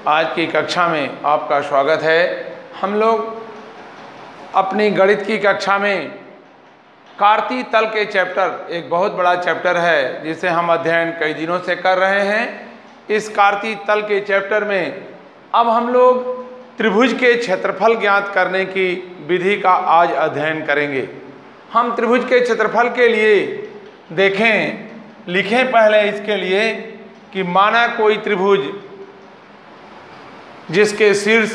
आज की कक्षा में आपका स्वागत है। हम लोग अपनी गणित की कक्षा में कार्तीय तल के चैप्टर, एक बहुत बड़ा चैप्टर है जिसे हम अध्ययन कई दिनों से कर रहे हैं। इस कार्तीय तल के चैप्टर में अब हम लोग त्रिभुज के क्षेत्रफल ज्ञात करने की विधि का आज अध्ययन करेंगे। हम त्रिभुज के क्षेत्रफल के लिए लिखें पहले इसके लिए कि माना कोई त्रिभुज जिसके शीर्ष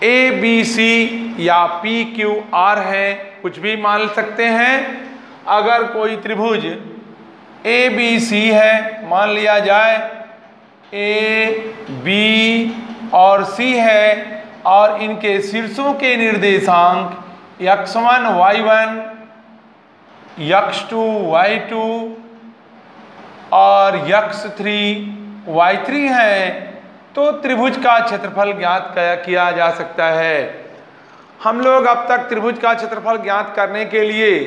ए बी सी या पी क्यू आर है, कुछ भी मान सकते हैं। अगर कोई त्रिभुज ए बी सी है, मान लिया जाए ए बी और सी है और इनके शीर्षों के निर्देशांक x1 y1 x2 y2 और x3 y3 है, तो त्रिभुज का क्षेत्रफल ज्ञात किया जा सकता है। हम लोग अब तक त्रिभुज का क्षेत्रफल ज्ञात करने के लिए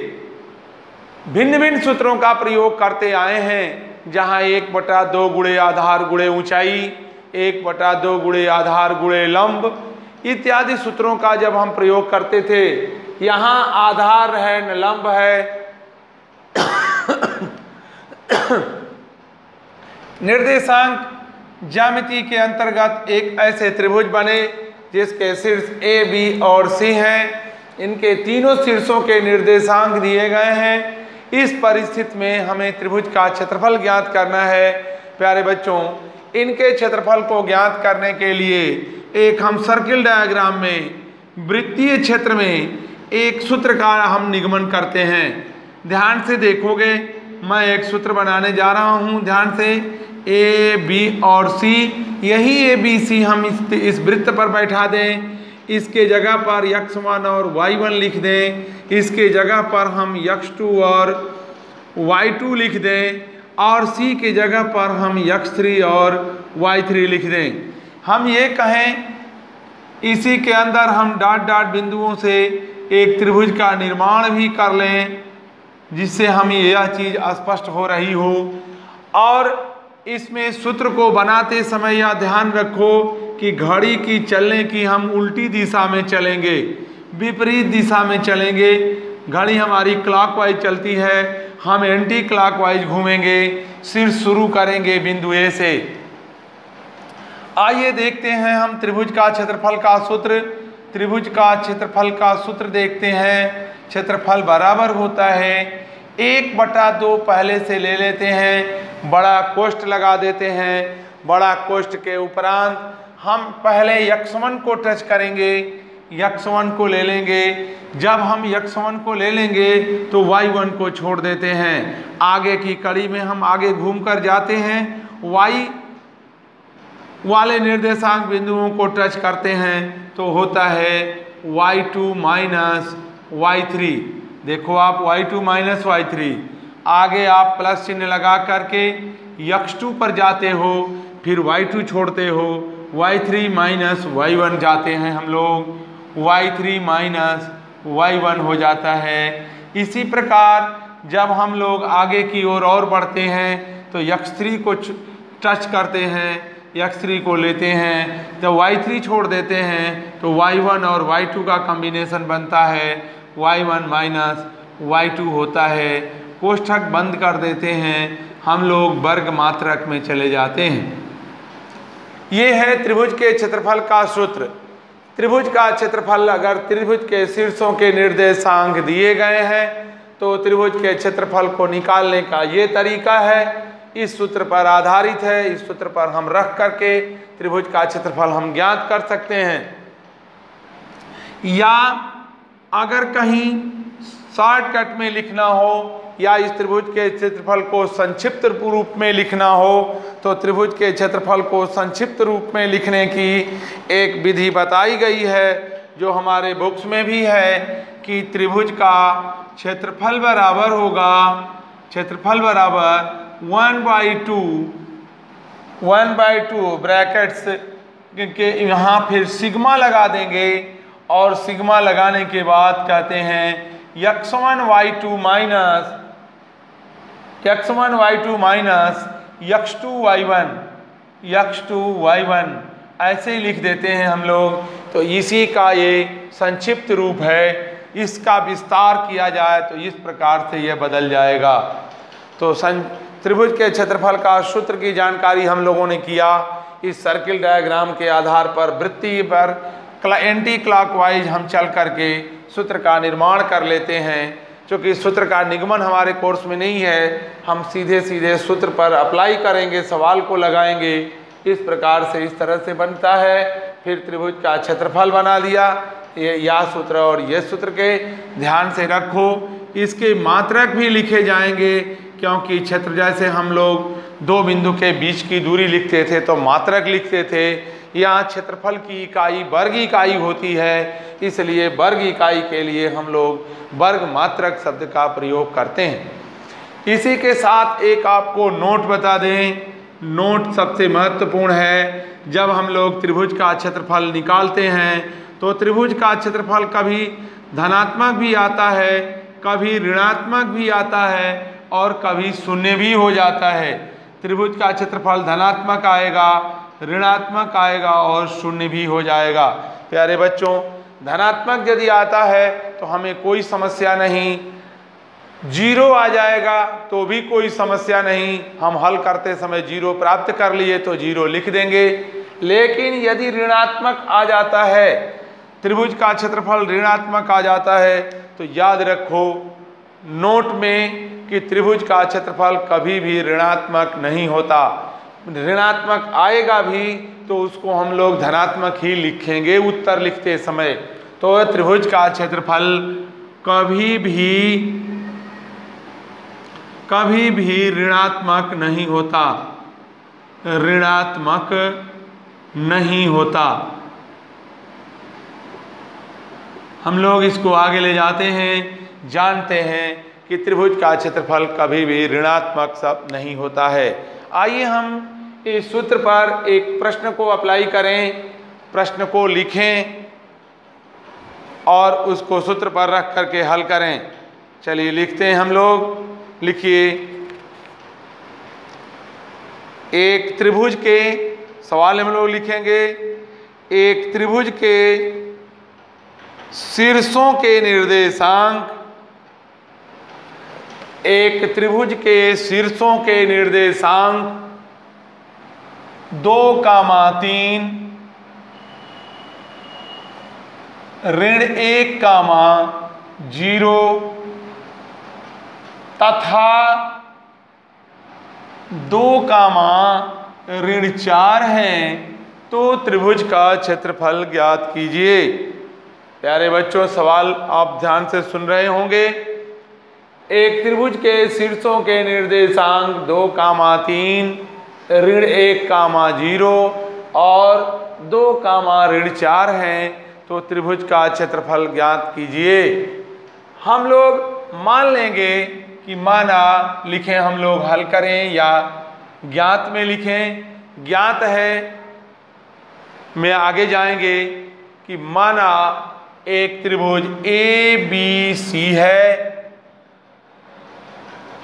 भिन्न भिन्न सूत्रों का प्रयोग करते आए हैं, जहां 1/2 गुणे आधार गुणे ऊंचाई, 1/2 गुणे आधार गुणे लंब इत्यादि सूत्रों का जब हम प्रयोग करते थे। यहाँ आधार है न लंब है। निर्देशांक ज्यामिति के अंतर्गत एक ऐसे त्रिभुज बने जिसके शीर्ष ए बी और सी हैं। इनके तीनों शीर्षों के निर्देशांक दिए गए हैं। इस परिस्थिति में हमें त्रिभुज का क्षेत्रफल ज्ञात करना है। प्यारे बच्चों, इनके क्षेत्रफल को ज्ञात करने के लिए एक हम सर्किल डायग्राम में वृत्तीय क्षेत्र में एक सूत्र का हम निगमन करते हैं। ध्यान से देखोगे, मैं एक सूत्र बनाने जा रहा हूँ। ध्यान से, ए बी और सी, यही ए बी सी हम इस वृत्त पर बैठा दें। इसके जगह पर x1 और y1 लिख दें। इसके जगह पर हम x2 और y2 लिख दें और c के जगह पर हम x3 और y3 लिख दें। हम ये कहें, इसी के अंदर हम डॉट डॉट बिंदुओं से एक त्रिभुज का निर्माण भी कर लें, जिससे हमें यह चीज़ स्पष्ट हो रही हो। और इसमें सूत्र को बनाते समय यह ध्यान रखो कि घड़ी की चलने की हम उल्टी दिशा में चलेंगे, विपरीत दिशा में चलेंगे। घड़ी हमारी क्लॉकवाइज चलती है, हम एंटी क्लॉकवाइज घूमेंगे। शीर्ष शुरू करेंगे बिंदु ए से। आइए देखते हैं हम त्रिभुज का क्षेत्रफल का सूत्र। त्रिभुज का क्षेत्रफल का सूत्र देखते हैं। क्षेत्रफल बराबर होता है 1/2 पहले से ले लेते हैं, बड़ा कोष्ठ लगा देते हैं। बड़ा कोष्ठ के उपरांत हम पहले x1 को टच करेंगे, x1 को ले लेंगे। जब हम x1 को ले लेंगे तो y1 को छोड़ देते हैं। आगे की कड़ी में हम आगे घूमकर जाते हैं, y वाले निर्देशांक बिंदुओं को टच करते हैं तो होता है y2 माइनस y3। देखो आप, y2 माइनस y3। आगे आप प्लस चिन्ह लगा करके x2 पर जाते हो, फिर y2 छोड़ते हो, y3 माइनस y1 जाते हैं हम लोग, y3 माइनस y1 हो जाता है। इसी प्रकार जब हम लोग आगे की ओर और बढ़ते हैं तो x3 को टच करते हैं, x3 को लेते हैं, तो y3 छोड़ देते हैं तो y1 और y2 का कॉम्बिनेशन बनता है y1 माइनस y2 होता है। कोष्ठक बंद कर देते हैं, हम लोग वर्ग मात्रक में चले जाते हैं। ये है त्रिभुज के क्षेत्रफल का सूत्र। त्रिभुज का क्षेत्रफल, अगर त्रिभुज के शीर्षों के निर्देशांक दिए गए हैं तो त्रिभुज के क्षेत्रफल को निकालने का ये तरीका है। इस सूत्र पर आधारित है। इस सूत्र पर हम रख करके त्रिभुज का क्षेत्रफल हम ज्ञात कर सकते हैं। या अगर कहीं शॉर्टकट में लिखना हो या इस त्रिभुज के क्षेत्रफल को संक्षिप्त रूप में लिखना हो तो त्रिभुज के क्षेत्रफल को संक्षिप्त रूप में लिखने की एक विधि बताई गई है, जो हमारे बुक्स में भी है, कि त्रिभुज का क्षेत्रफल बराबर होगा, क्षेत्रफल बराबर 1/2 ब्रैकेट्स के यहाँ फिर सिग्मा लगा देंगे और सिग्मा लगाने के बाद कहते हैं x1 y2 minus x2 y1 x2 y1 ऐसे ही लिख देते हैं हम लोग। तो इसी का ये संक्षिप्त रूप है। इसका विस्तार किया जाए तो इस प्रकार से यह बदल जाएगा। तो त्रिभुज के क्षेत्रफल का सूत्र की जानकारी हम लोगों ने किया। इस सर्किल डायग्राम के आधार पर वृत्ति पर एंटी क्लॉकवाइज हम चल करके सूत्र का निर्माण कर लेते हैं। क्योंकि सूत्र का निगमन हमारे कोर्स में नहीं है, हम सीधे सीधे सूत्र पर अप्लाई करेंगे, सवाल को लगाएंगे। इस प्रकार से इस तरह से बनता है। फिर त्रिभुज का क्षेत्रफल बना दिया, ये या सूत्र और ये सूत्र के ध्यान से रखो। इसके मात्रक भी लिखे जाएंगे, क्योंकि क्षेत्र जैसे हम लोग दो बिंदु के बीच की दूरी लिखते थे तो मात्रक लिखते थे। यहाँ क्षेत्रफल की इकाई वर्ग इकाई होती है, इसलिए वर्ग इकाई के लिए हम लोग वर्ग मात्रक शब्द का प्रयोग करते हैं। इसी के साथ एक आपको नोट बता दें, नोट सबसे महत्वपूर्ण है। जब हम लोग त्रिभुज का क्षेत्रफल निकालते हैं तो त्रिभुज का क्षेत्रफल कभी धनात्मक भी आता है, कभी ऋणात्मक भी आता है और कभी शून्य भी हो जाता है। त्रिभुज का क्षेत्रफल धनात्मक आएगा, ऋणात्मक आएगा और शून्य भी हो जाएगा। प्यारे बच्चों, धनात्मक यदि आता है तो हमें कोई समस्या नहीं, जीरो आ जाएगा तो भी कोई समस्या नहीं, हम हल करते समय जीरो प्राप्त कर लिए तो जीरो लिख देंगे। लेकिन यदि ऋणात्मक आ जाता है, त्रिभुज का क्षेत्रफल ऋणात्मक आ जाता है, तो याद रखो नोट में कि त्रिभुज का क्षेत्रफल कभी भी ऋणात्मक नहीं होता। ऋणात्मक आएगा भी तो उसको हम लोग धनात्मक ही लिखेंगे उत्तर लिखते समय। तो त्रिभुज का क्षेत्रफल कभी भी ऋणात्मक नहीं होता, ऋणात्मक नहीं होता। हम लोग इसको आगे ले जाते हैं, जानते हैं कि त्रिभुज का क्षेत्रफल कभी भी ऋणात्मक सब नहीं होता है। आइए हम इस सूत्र पर एक प्रश्न को अप्लाई करें, प्रश्न को लिखें और उसको सूत्र पर रख करके हल करें। चलिए लिखते हैं हम लोग। लिखिए, एक त्रिभुज के सवाल हम लोग लिखेंगे, एक त्रिभुज के शीर्षों के निर्देशांक, एक त्रिभुज के शीर्षों के निर्देशांक 2,3 -1,0 तथा 2,4 हैं, तो त्रिभुज का क्षेत्रफल ज्ञात कीजिए। प्यारे बच्चों, सवाल आप ध्यान से सुन रहे होंगे। एक त्रिभुज के शीर्षों के निर्देशांक 2,3 -1,0 और 2,4 हैं, तो त्रिभुज का क्षेत्रफल ज्ञात कीजिए। हम लोग मान लेंगे कि माना लिखें, हम लोग हल करें या ज्ञात में लिखें। ज्ञात है में आगे जाएंगे कि माना एक त्रिभुज ABC है।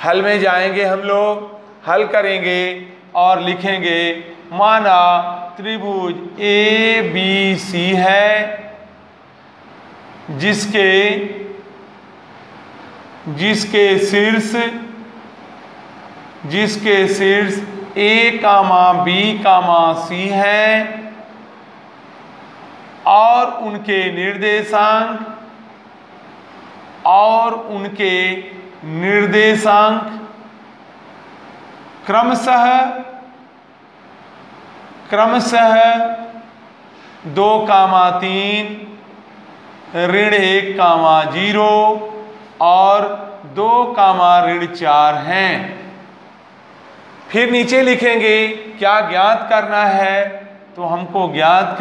हल में जाएंगे, हम लोग हल करेंगे और लिखेंगे माना त्रिभुज ABC है जिसके शीर्ष A, B, C है और उनके निर्देशांक क्रमशः 2,3 -1,0 और 2,4 हैं। फिर नीचे लिखेंगे क्या ज्ञात करना है, तो हमको ज्ञात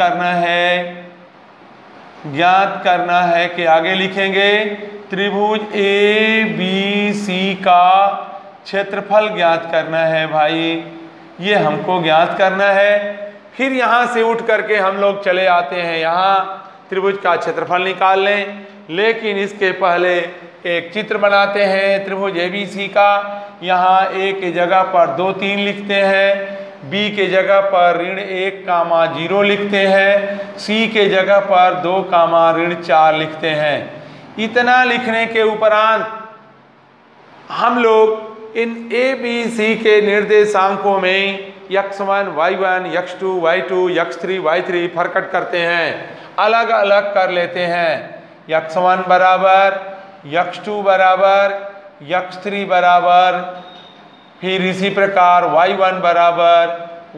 करना है कि आगे लिखेंगे त्रिभुज ABC का क्षेत्रफल ज्ञात करना है। भाई ये हमको ज्ञात करना है। फिर यहाँ से उठ करके हम लोग चले आते हैं, यहाँ त्रिभुज का क्षेत्रफल निकाल लें। लेकिन इसके पहले एक चित्र बनाते हैं त्रिभुज ABC का। यहाँ एक जगह पर 2, 3 लिखते हैं, बी के जगह पर -1, 0 लिखते हैं, सी के जगह पर 2, -4 लिखते हैं। इतना लिखने के उपरांत हम लोग इन ए बी सी के निर्देशांकों में x1 y1 x2 y2 x3 y3 प्रकट करते हैं, अलग अलग कर लेते हैं। x1 बराबर, x2 बराबर, x3 बराबर, फिर इसी प्रकार y1 बराबर,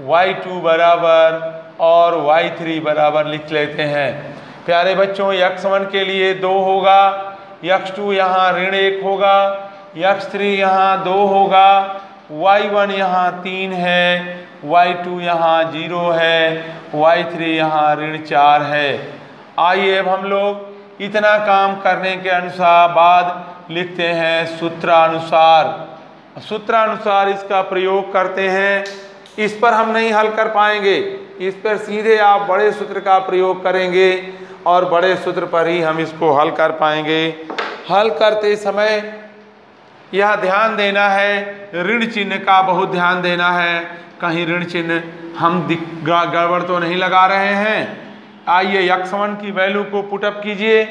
y2 बराबर और y3 बराबर लिख लेते हैं। प्यारे बच्चों, x1 के लिए 2 होगा, x2 यहाँ -1 होगा, x3 यहाँ 2 होगा, y1 यहाँ 3 है, y2 यहाँ 0 है, y3 यहाँ -4 है। आइए अब हम लोग इतना काम करने के अनुसार बाद लिखते हैं सूत्रानुसार। सूत्रानुसार इसका प्रयोग करते हैं। इस पर हम नहीं हल कर पाएंगे, इस पर सीधे आप बड़े सूत्र का प्रयोग करेंगे और बड़े सूत्र पर ही हम इसको हल कर पाएंगे। हल करते समय यह ध्यान देना है, ऋण चिन्ह का बहुत ध्यान देना है, कहीं ऋण चिन्ह हम गड़बड़ तो नहीं लगा रहे हैं। आइए x1 की वैल्यू को पुटअप कीजिए।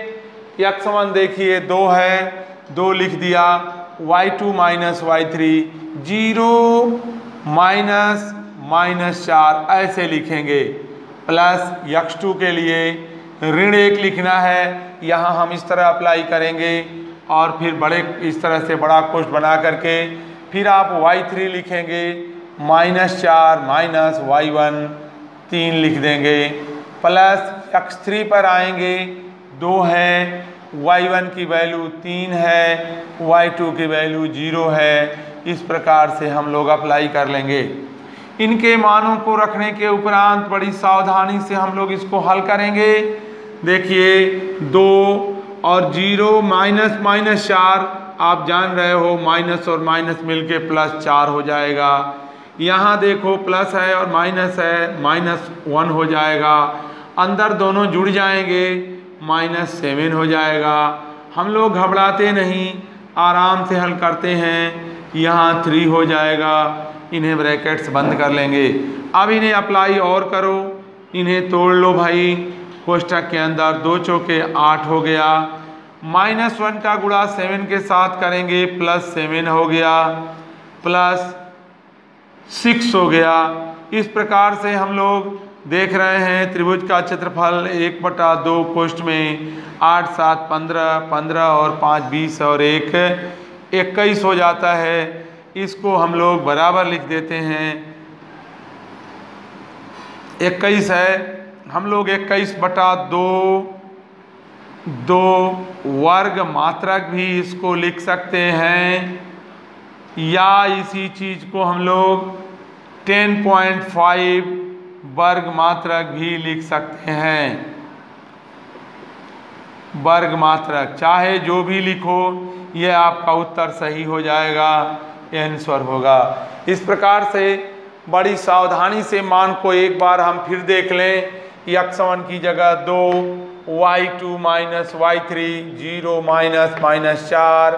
x1 देखिए 2 है, 2 लिख दिया, y2 माइनस y3 0 -4 ऐसे लिखेंगे, प्लस x2 के लिए -1 लिखना है, यहाँ हम इस तरह अप्लाई करेंगे और फिर बड़े इस तरह से बड़ा कोष्ठ बना करके फिर आप y3 लिखेंगे, -4 माइनस y1 3 लिख देंगे, प्लस x3 पर आएंगे, 2 है, y1 की वैल्यू 3 है, y2 की वैल्यू 0 है। इस प्रकार से हम लोग अप्लाई कर लेंगे। इनके मानों को रखने के उपरांत बड़ी सावधानी से हम लोग इसको हल करेंगे। देखिए 2 और 0 -4 आप जान रहे हो, माइनस और माइनस मिलके +4 हो जाएगा। यहाँ देखो प्लस है और माइनस है, -1 हो जाएगा, अंदर दोनों जुड़ जाएंगे, -7 हो जाएगा। हम लोग घबराते नहीं, आराम से हल करते हैं। यहाँ 3 हो जाएगा, इन्हें ब्रैकेट्स बंद कर लेंगे। अब इन्हें अप्लाई और करो, इन्हें तोड़ लो भाई, कोष्ठक के अंदर 2 चौके 8 हो गया, -1 का गुणा 7 के साथ करेंगे, +7 हो गया, +6 हो गया। इस प्रकार से हम लोग देख रहे हैं त्रिभुज का क्षेत्रफल 1/2 कोष्ठ में 8, 7, 15, 15 और 5, 20 और 1, 21 हो जाता है। इसको हम लोग बराबर लिख देते हैं, 21 है, हम लोग 21/2 वर्ग मात्रक भी इसको लिख सकते हैं, या इसी चीज को हम लोग 10.5 वर्ग मात्रक भी लिख सकते हैं। वर्ग मात्रक चाहे जो भी लिखो, ये आपका उत्तर सही हो जाएगा, यह आंसर होगा। इस प्रकार से बड़ी सावधानी से मान को एक बार हम फिर देख लें। x1 की जगह 2, y2 minus y3 0 -4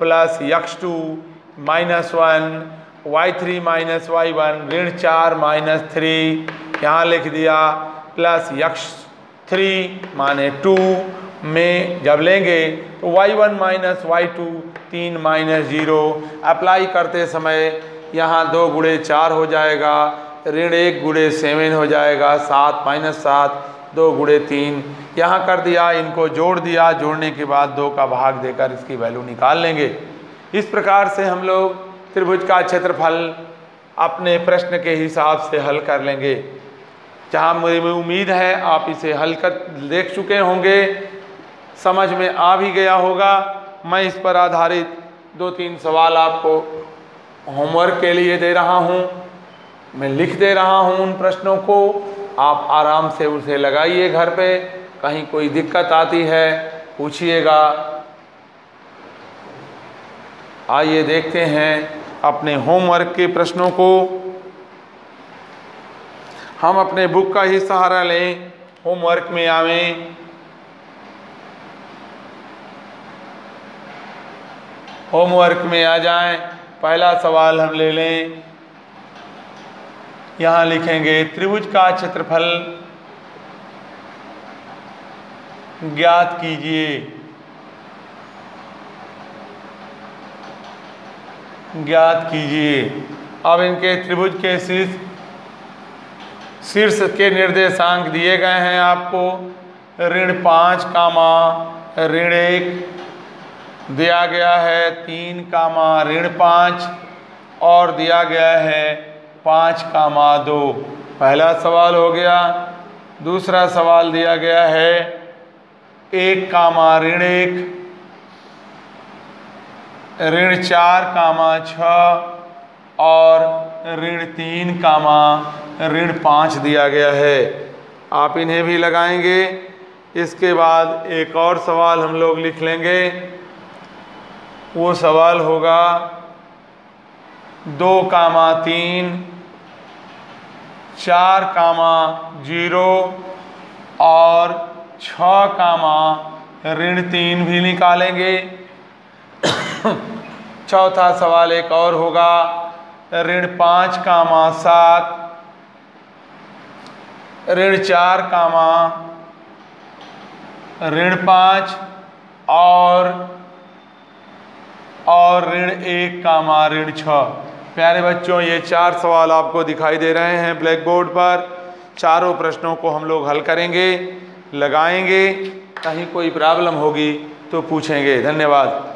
plus x2 -1 y3 minus y1 -4 -3 यहाँ लिख दिया, प्लस x3 माने 2 में जब लेंगे तो y1 माइनस y2 3 -0 अप्लाई करते समय यहाँ 2 गुणे 4 हो जाएगा, -1 गुणे 7 हो जाएगा, 7 -7 2 गुणे 3 यहाँ कर दिया, इनको जोड़ दिया, जोड़ने के बाद 2 का भाग देकर इसकी वैल्यू निकाल लेंगे। इस प्रकार से हम लोग त्रिभुज का क्षेत्रफल अपने प्रश्न के हिसाब से हल कर लेंगे। जहाँ मुझे उम्मीद है आप इसे हल कर देख चुके होंगे, समझ में आ भी गया होगा। मैं इस पर आधारित 2-3 सवाल आपको होमवर्क के लिए दे रहा हूँ, मैं लिख दे रहा हूँ उन प्रश्नों को, आप आराम से उसे लगाइए घर पे। कहीं कोई दिक्कत आती है पूछिएगा। आइए देखते हैं अपने होमवर्क के प्रश्नों को। हम अपने बुक का ही सहारा लें, होमवर्क में आवें। होमवर्क में आ जाएं। पहला सवाल हम ले लें, यहाँ लिखेंगे त्रिभुज का क्षेत्रफल ज्ञात कीजिए। ज्ञात कीजिए। अब इनके त्रिभुज के शीर्ष के निर्देशांक दिए गए हैं आपको। -5, -1 दिया गया है, 3, -5 और दिया गया है 5, 2। पहला सवाल हो गया। दूसरा सवाल दिया गया है 1, -1, -4, 6 और -3, -5 दिया गया है। आप इन्हें भी लगाएंगे। इसके बाद एक और सवाल हम लोग लिख लेंगे। वो सवाल होगा 2, 3, 4, 0 और 6, -3 भी निकालेंगे। चौथा सवाल एक और होगा -5, 7, -4, -5 और -1, -6। प्यारे बच्चों, ये 4 सवाल आपको दिखाई दे रहे हैं ब्लैक बोर्ड पर। चारों प्रश्नों को हम लोग हल करेंगे, लगाएंगे। कहीं कोई प्रॉब्लम होगी तो पूछेंगे। धन्यवाद।